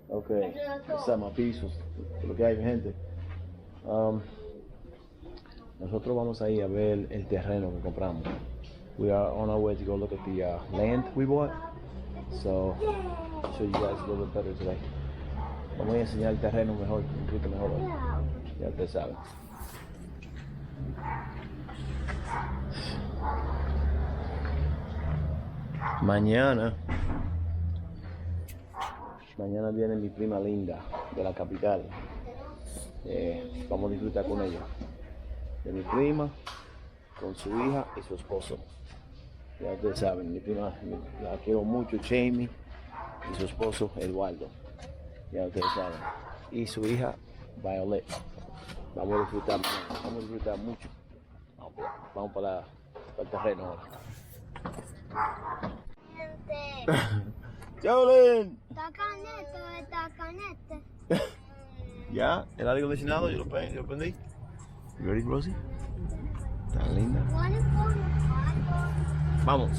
Ok, estamos pisos, lo que hay, gente. Nosotros vamos a ir a ver el terreno que compramos. We are on our way to go look at the land we bought. So, I'll show you guys a little bit better today. Vamos a enseñar el terreno mejor, un poquito mejor hoy. Ya ustedes saben. Mañana viene mi prima linda de la capital. Vamos a disfrutar con ella. De mi prima, con su hija y su esposo. Ya ustedes saben, mi prima la quiero mucho, Jamie, y su esposo, Eduardo. Ya ustedes saben. Y su hija, Violet. Vamos a disfrutar mucho. Vamos para el terreno ahora. ¡Jolene! Está canete. Ya, el aire acondicionado, yo lo prendí. You ready, Rosie? Tan linda. Vamos.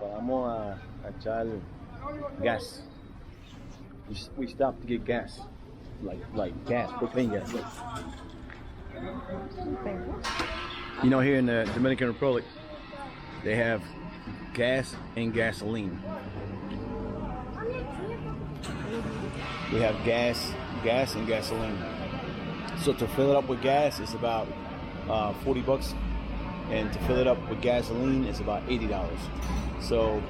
Vamos a echar gas. We stopped to get gas, like gas, propane gas. You know, here in the Dominican Republic, they have gas and gasoline. We have gas and gasoline. So to fill it up with gas, it's about $40, and to fill it up with gasoline, it's about $80. So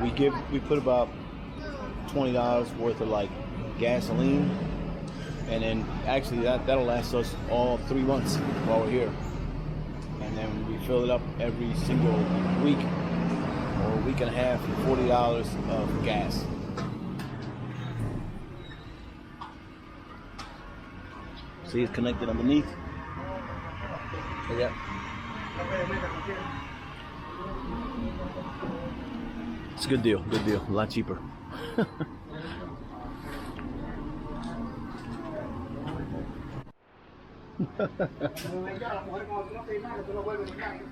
we put about $20 worth of like gasoline, and then actually that'll last us all 3 months while we're here. And then we fill it up every single week or a week and a half for $40 of gas. See, it's connected underneath. Yeah. It's a good deal, a lot cheaper.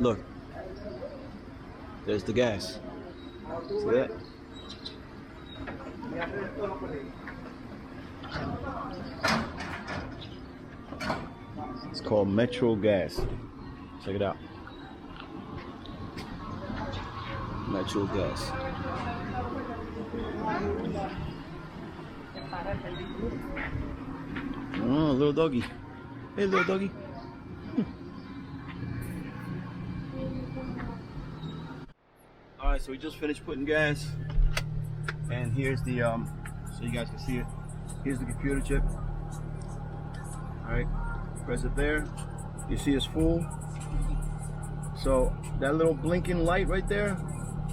Look, there's the gas. See that? It's called Metro Gas. Check it out. Natural gas. Oh, little doggy. Hey, little doggy. All right, so we just finished putting gas, and here's the so you guys can see it. Here's the computer chip. All right, press it there. You see it's full. So that little blinking light right there,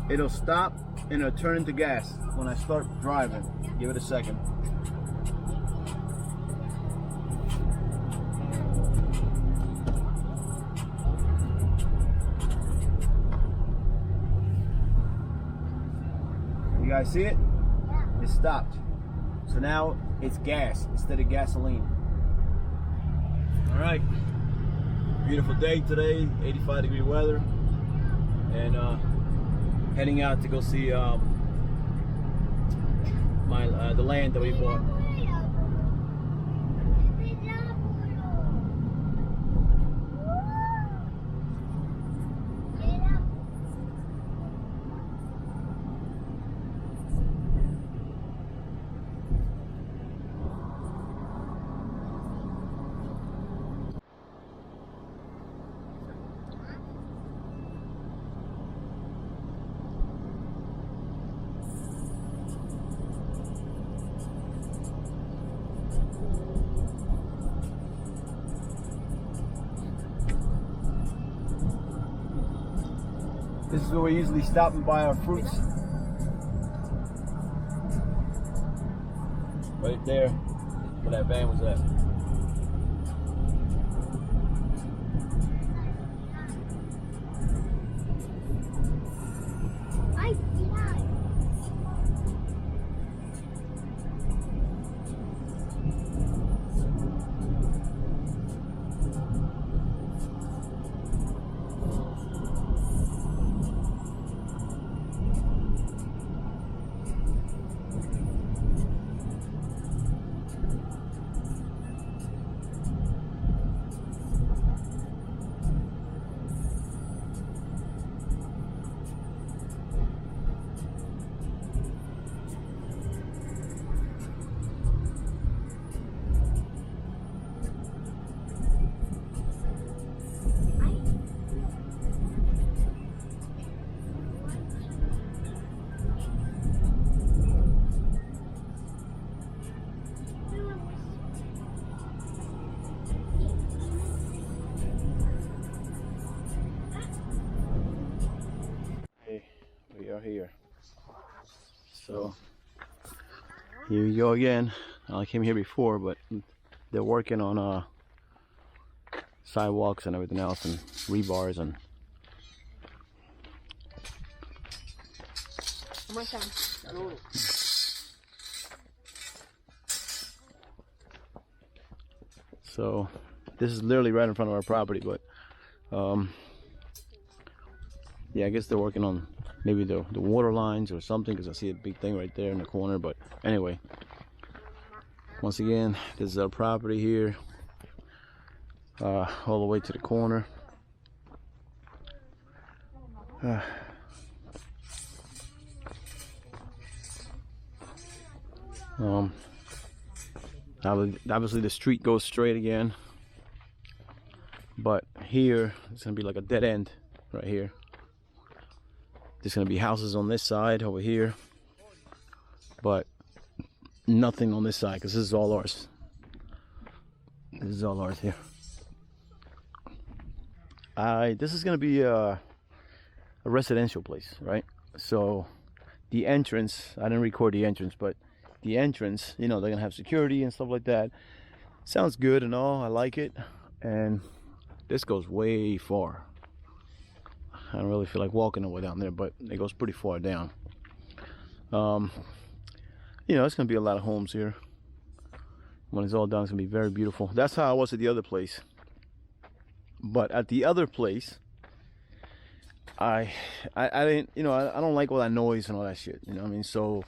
it'll stop and it'll turn into gas when I start driving. Give it a second. You guys see it? Yeah. It stopped. So now it's gas instead of gasoline. All right. Beautiful day today, 85-degree weather, and heading out to go see the land that we bought. This is where we usually stop and buy our fruits. Right there, where that van was at. We are here. So here we go again. I came here before, but they're working on sidewalks and everything else, and rebars and. So this is literally right in front of our property, but yeah, I guess they're working on maybe the water lines or something, because I see a big thing right there in the corner. But anyway, once again, this is our property here, all the way to the corner. Obviously the street goes straight again, but here it's gonna be like a dead end right here. There's gonna be houses on this side over here, but nothing on this side, because this is all ours. This is all ours here. This is gonna be a residential place, right? So the entrance, I didn't record the entrance, but the entrance, you know, they're gonna have security and stuff like that. Sounds good and all, I like it. And this goes way far. I don't really feel like walking all the way down there, but it goes pretty far down. You know, it's gonna be a lot of homes here. When it's all done, it's gonna be very beautiful. That's how I was at the other place. But at the other place, I didn't, you know, I don't like all that noise and all that shit, you know what I mean? So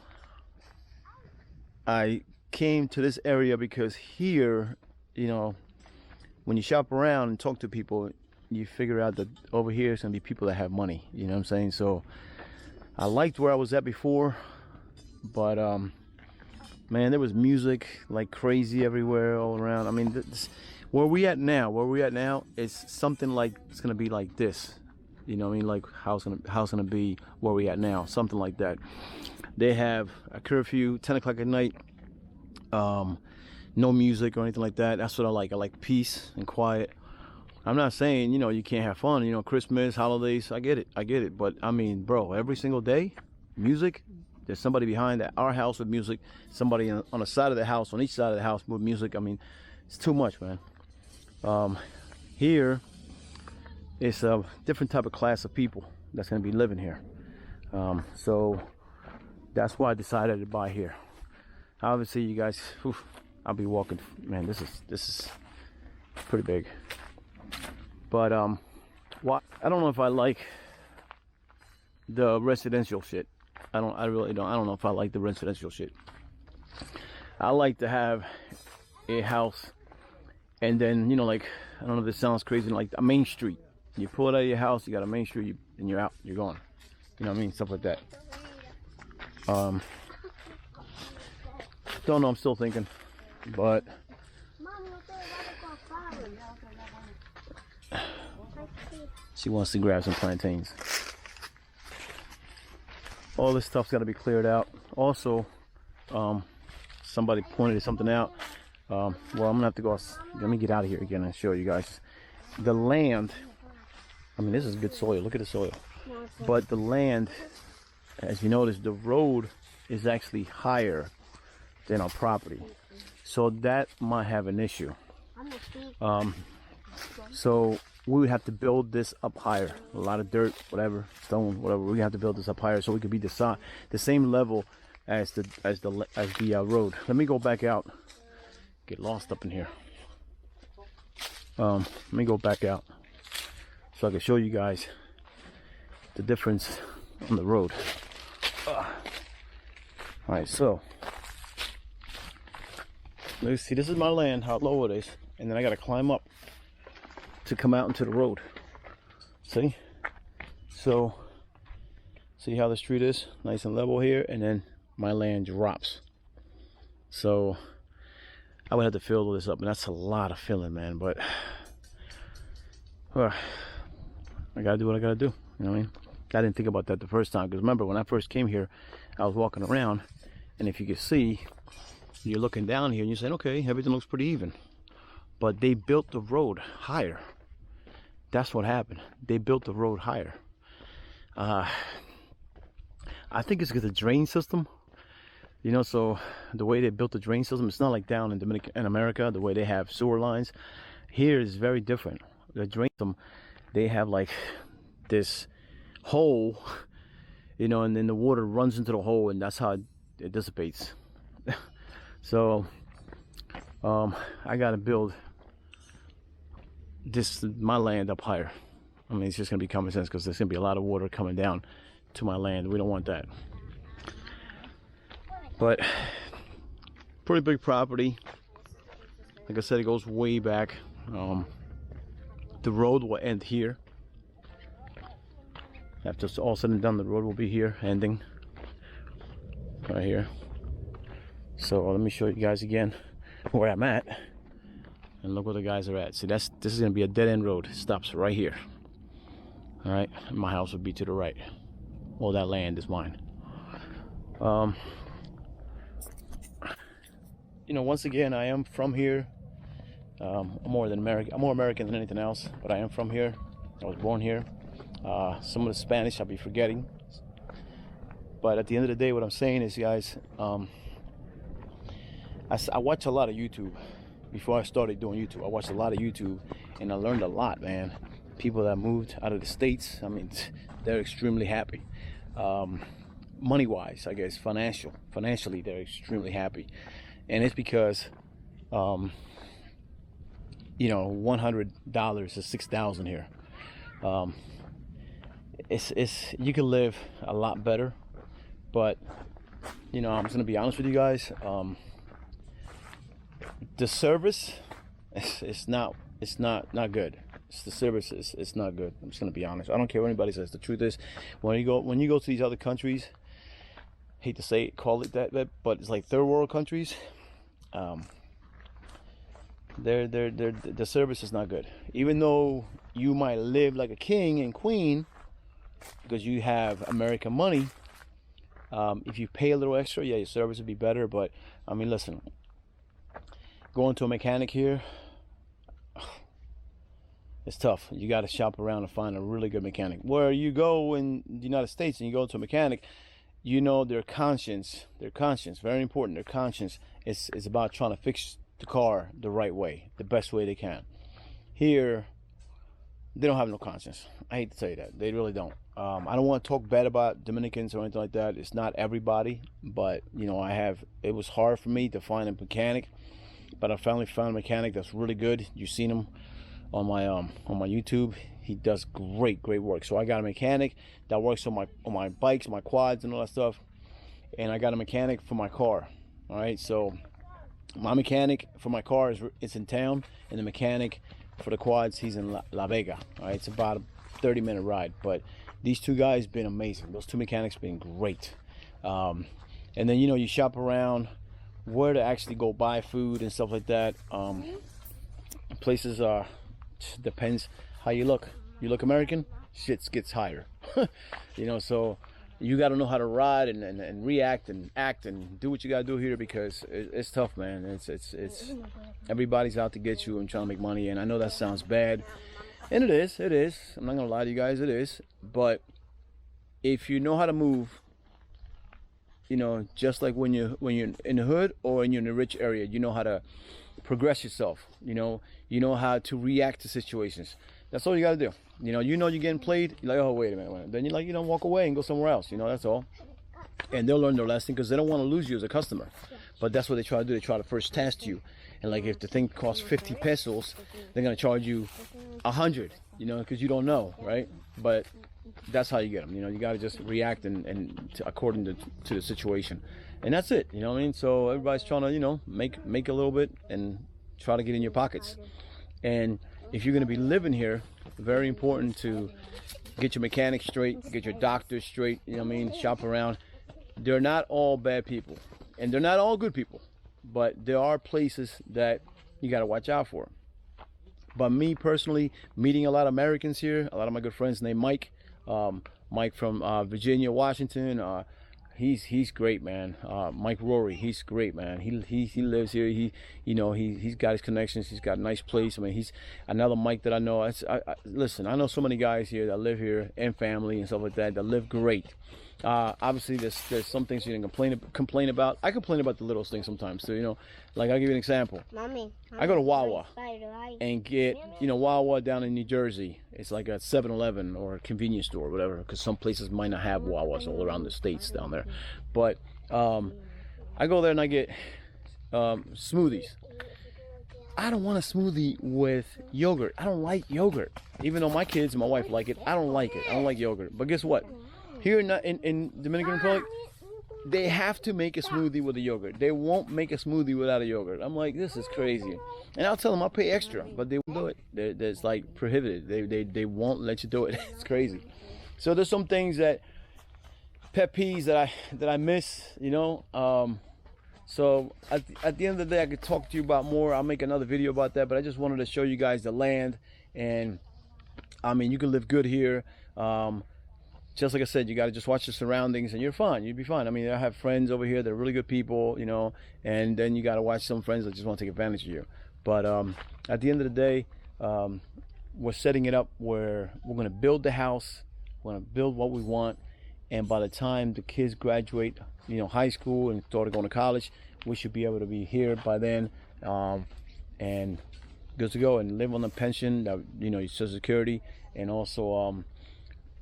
I came to this area because here, you know, when you shop around and talk to people, you figure out that over here is gonna be people that have money, you know what I'm saying? So I liked where I was at before, but man, there was music like crazy everywhere, all around. I mean, where we at now is something like, it's gonna be like this, you know what I mean? Like how it's gonna be where we at now, something like that. They have a curfew, 10 o'clock at night. No music or anything like that. That's what I like. I like peace and quiet. I'm not saying, you know, you can't have fun, you know, Christmas, holidays, I get it. But I mean, bro, every single day, music. There's somebody behind our house with music, somebody on the side of the house, on each side of the house with music. I mean, it's too much, man. Here, it's a different type of class of people that's gonna be living here. So that's why I decided to buy here. Obviously, you guys, I'll be walking. Man, this is pretty big. But what I don't know if I like the residential shit. I really don't. I don't know if I like the residential shit. I like to have a house, and then, you know, like, I don't know if this sounds crazy, like a main street. You pull it out of your house, you got a main street, and you're out, you're gone. You know what I mean? Stuff like that. Don't know, I'm still thinking, but she wants to grab some plantains. All this stuff's got to be cleared out. Also, somebody pointed something out. Well, I'm gonna have to go. Let me get out of here again and show you guys the land. I mean, this is good soil. Look at the soil. but the land, as you notice, the road is actually higher than our property, so that might have an issue. So we would have to build this up higher, a lot of dirt, whatever, stone, whatever. We have to build this up higher so we could be the same level as the road. Let me go back out. Get lost up in here. Let me go back out so I can show you guys the difference on the road. All right, so let's see. This is my land, how low it is, and then I got to climb up to come out into the road. See? So see how the street is nice and level here, and then my land drops. So I would have to fill this up, and that's a lot of filling, man. But I gotta do what I gotta do. You know what I mean? I didn't think about that the first time, because remember when I first came here, I was walking around, and if you can see, you're looking down here and you're saying, okay, everything looks pretty even. But they built the road higher. That's what happened. They built the road higher. I think it's because the drain system, you know, so the way they built the drain system, it's not like down in America, the way they have sewer lines. Here is very different. The drain system, they have like this hole, you know, and then the water runs into the hole, and that's how it dissipates. So I gotta build my land up higher. I mean, it's just gonna be common sense, because there's gonna be a lot of water coming down to my land. We don't want that. But pretty big property. Like I said, it goes way back. The road will end here. After it's all said and done, the road will be here, ending right here. So let me show you guys again where I'm at, and look where the guys are at. See, this is gonna be a dead-end road. It stops right here. All right, and my house would be to the right. Well, that land is mine. You know, once again, I am from here. I'm more American than anything else, but I am from here. I was born here. Some of the Spanish I'll be forgetting. But at the end of the day, what I'm saying is, guys, I watch a lot of YouTube. Before I started doing YouTube, I watched a lot of YouTube, and I learned a lot, man. People that moved out of the States, I mean, they're extremely happy. Money-wise, I guess, financially, they're extremely happy. And it's because, you know, $100 is $6,000 here. You can live a lot better, but, you know, I'm just gonna be honest with you guys. The service, it's not good. The service is not good. I'm just gonna be honest. I don't care what anybody says. The truth is, when you go to these other countries, hate to say it, call it that, but it's like third world countries. The service is not good. Even though you might live like a king and queen because you have American money, if you pay a little extra, yeah, your service would be better. But I mean, listen, going to a mechanic here, it's tough. You got to shop around and find a really good mechanic. Where you go in the United States and you go to a mechanic, you know, their conscience, very important. Their conscience is about trying to fix the car the right way, the best way they can. Here, they don't have no conscience. I hate to tell you that. They really don't. I don't want to talk bad about Dominicans or anything like that. It's not everybody, but you know, it was hard for me to find a mechanic, but I finally found a mechanic that's really good. You've seen him on my YouTube. He does great work. So I got a mechanic that works on my bikes, my quads, and all that stuff. And I got a mechanic for my car. All right, so my mechanic for my car is in town, and the mechanic for the quads, he's in La Vega. All right, it's about a 30-minute ride. But these two guys been amazing. Those two mechanics been great. And then, you know, you shop around where to actually go buy food and stuff like that. Places depends how you look. You look American, shit gets higher. You know, so you got to know how to ride and react and act and do what you got to do here, because it's tough, man. It's everybody's out to get you and trying to make money, and I know that sounds bad, and it is. I'm not gonna lie to you guys, it is. But if you know how to move, you know, just like when you're in the hood or when you're in a rich area, you know how to progress yourself. You know how to react to situations. That's all you got to do. You know you're getting played. You're like, oh, wait a minute. Then you're like, walk away and go somewhere else. That's all. And they'll learn their lesson because they don't want to lose you as a customer. But that's what they try to do. They try to first test you. And like if the thing costs 50 pesos, they're going to charge you 100, because you don't know, right? But that's how you get them. You got to just react according to the situation. And that's it. You know what I mean? So everybody's trying to, make a little bit and try to get in your pockets. And if you're going to be living here, very important to get your mechanic straight, get your doctor straight, shop around. They're not all bad people, and they're not all good people, but there are places that you got to watch out for. But me personally, meeting a lot of Americans here, a lot of my good friends named Mike from Virginia, Washington, he's great, man. Mike Rory, he's great, man. He lives here. He's got his connections. He's got a nice place. I mean, he's another Mike that I know. Listen, I know so many guys here that live here and family and stuff like that live great. Obviously there's some things you can complain about. I complain about the little things sometimes too, like I'll give you an example. Mommy, I go to Wawa and get, Wawa down in New Jersey. It's like a 7-Eleven or a convenience store or whatever, because some places might not have Wawas all around the states down there. But I go there and I get smoothies. I don't want a smoothie with yogurt. I don't like yogurt. Even though my kids and my wife like it, I don't like it. I don't like yogurt. But guess what? Here in Dominican Republic, they have to make a smoothie with a yogurt. They won't make a smoothie without a yogurt. I'm like, this is crazy. And I'll tell them I'll pay extra, but they won't do it. It's like prohibited. They won't let you do it. It's crazy. So there's some things pet peeves that I miss, So at the end of the day, I could talk to you about more. I'll make another video about that, but I just wanted to show you guys the land. And I mean, you can live good here. Just like I said, you got to just watch the surroundings and you're fine. You'll be fine. I mean, I have friends over here that are really good people, and then you got to watch some friends that just want to take advantage of you. But at the end of the day, we're setting it up where we're going to build the house. We're going to build what we want. And by the time the kids graduate, high school and start going to college, we should be able to be here by then, and good to go and live on the pension, your Social Security, and also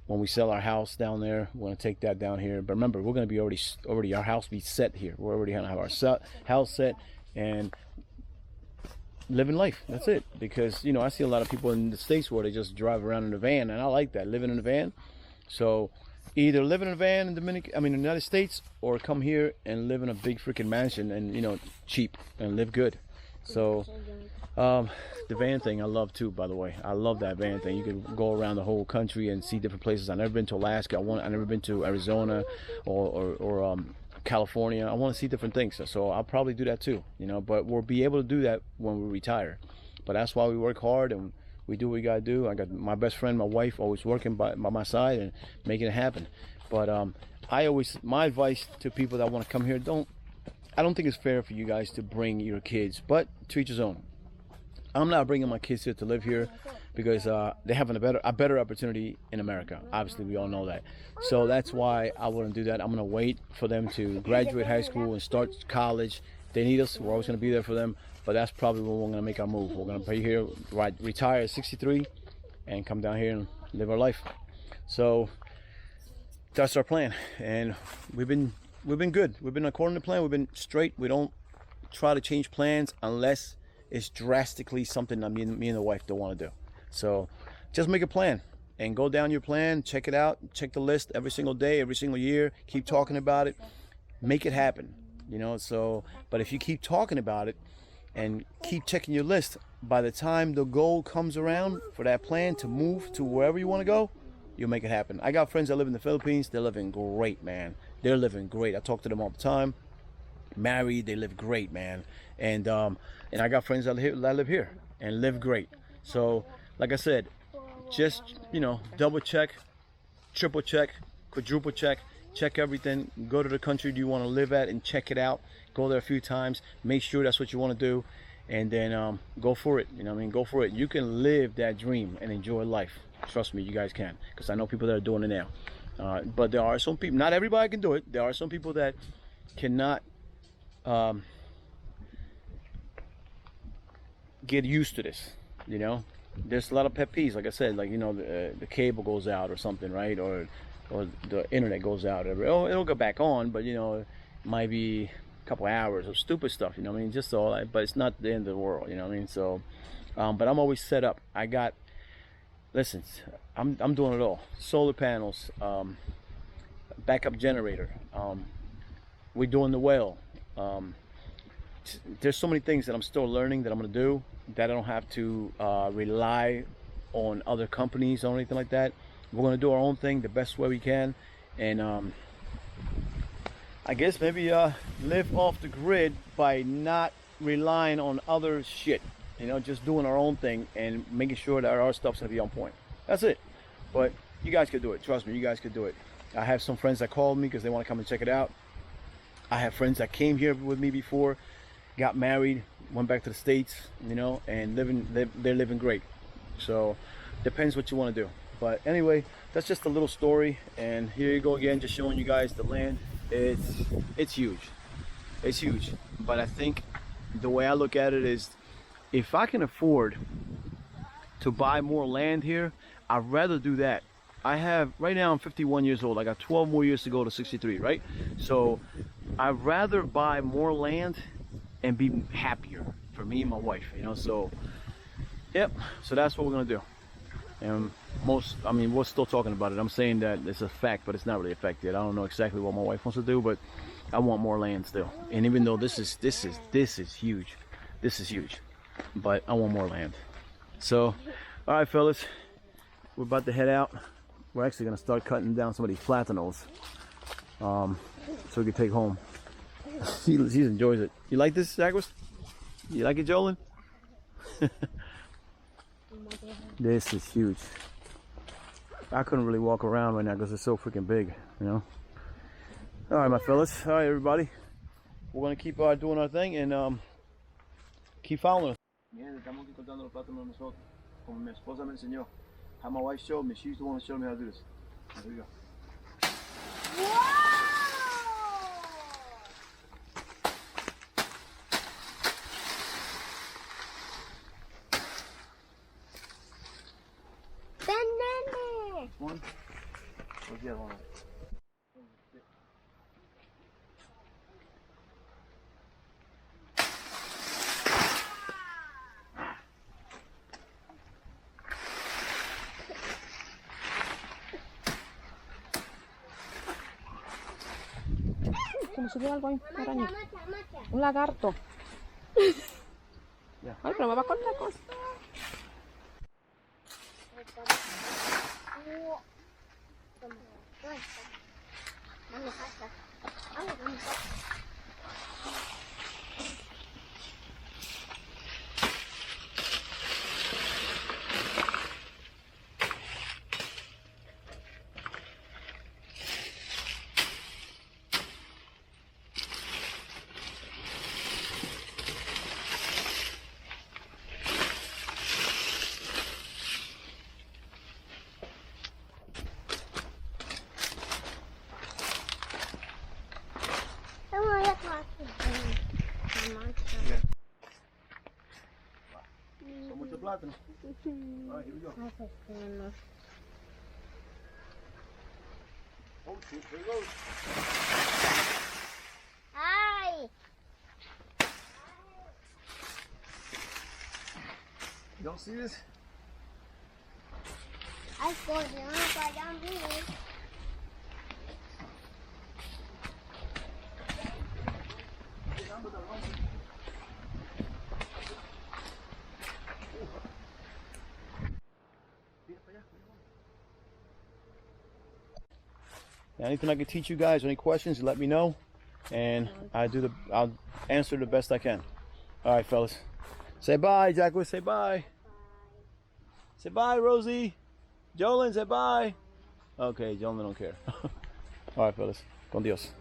when we sell our house down there, we're going to take that down here. But remember, we're going to be already our house be set here. We're already going to have our house set and living life. That's it. Because, I see a lot of people in the States where they just drive around in a van, and I like that, living in a van. So either live in a van in the United States, or come here and live in a big freaking mansion and, cheap and live good. So the van thing I love too, by the way. I love that van thing. You can go around the whole country and see different places. I've never been to Alaska. I've never been to Arizona or California. I want to see different things. So I'll probably do that too, but we'll be able to do that when we retire. But that's why we work hard and we do what we gotta do. I got my best friend, my wife, always working by my side and making it happen. But my advice to people that want to come here, I don't think it's fair for you guys to bring your kids, but to each his own. I'm not bringing my kids here to live here because they have a better opportunity in America. Obviously, we all know that. So that's why I wouldn't do that. I'm gonna wait for them to graduate high school and start college. They need us. We're always gonna be there for them. But that's probably when we're gonna make our move. We're gonna be here, retire at 63, and come down here and live our life. So that's our plan, and we've been good. We've been according to plan. We've been straight. We don't try to change plans unless it's drastically something that me and the wife don't want to do. So just make a plan and go down your plan, check it out, check the list every single day, every single year, keep talking about it, make it happen, so. But if you keep talking about it and keep checking your list, by the time the goal comes around for that plan to move to wherever you want to go, you'll make it happen. I got friends that live in the Philippines. They're living great, man. They're living great. I talk to them all the time. Married, they live great, man. And I got friends that live here and live great. So like I said, just double check, triple check, quadruple check everything. Go to the country you want to live at and check it out. Go there a few times, make sure that's what you want to do, and then go for it. Go for it. You can live that dream and enjoy life. Trust me, you guys can, because I know people that are doing it now. But there are some people, not everybody can do it. There are some people that cannot get used to this, you know. There's a lot of pet peeves, like I said, like, you know, the cable goes out or something, right? Or the internet goes out. It'll go back on, but, you know, it might be a couple hours of stupid stuff, you know what I mean? Just all that, but it's not the end of the world, you know what I mean? So, but I'm always set up. Listen, I'm doing it all. Solar panels, backup generator. We're doing the well. There's so many things that I'm still learning that I'm gonna do, that I don't have to rely on other companies or anything like that. We're gonna do our own thing the best way we can, and I guess maybe live off the grid by not relying on other shit. You know, just doing our own thing and making sure that our stuff's gonna be on point. That's it. But you guys could do it. Trust me, you guys could do it. I have some friends that called me because they want to come and check it out. I have friends that came here with me before, got married, went back to the States, you know, and they're living great. So depends what you want to do. But anyway, that's just a little story, and here you go again, just showing you guys the land. It's huge. It's huge. But I think the way I look at it is, if I can afford to buy more land here, I'd rather do that. Right now I'm 51 years old. I got 12 more years to go to 63, right? So I'd rather buy more land and be happier for me and my wife, you know. So yep, so that's what we're gonna do. And we're still talking about it. I'm saying that it's a fact, but it's not really a fact yet. I don't know exactly what my wife wants to do, but I want more land still. And even though this is huge, this is huge, but I want more land. So all right, fellas, we're about to head out. We're actually gonna start cutting down some of these platanos, so we can take home. He enjoys it. You like this, Jaguars? You like it, Jolin? This is huge. I couldn't really walk around right now because it's so freaking big, you know. All right, my fellas. All right, everybody. We're gonna keep doing our thing and keep following us. Bien, estamos aquí cortando los plátanos nosotros, como mi esposa me enseñó. How my wife showed me. She's the one that showed me how to do this. There we go. Banana. One. Where's the other one? Se me subió algo ahí, una araña. Un lagarto. Ay, pero me va con la cosa. Son muchos plátanos. All right, here we go. Oh, shit, there it goes. Ay. You don't see this? Ay, por Dios, para mí. Anything I can teach you guys, any questions, let me know, and I'll answer the best I can. All right, fellas. Say bye, Jacqueline. Say bye. Say bye, Rosie. Jolyn, say bye. Okay, Jolyn don't care. All right, fellas. Con Dios.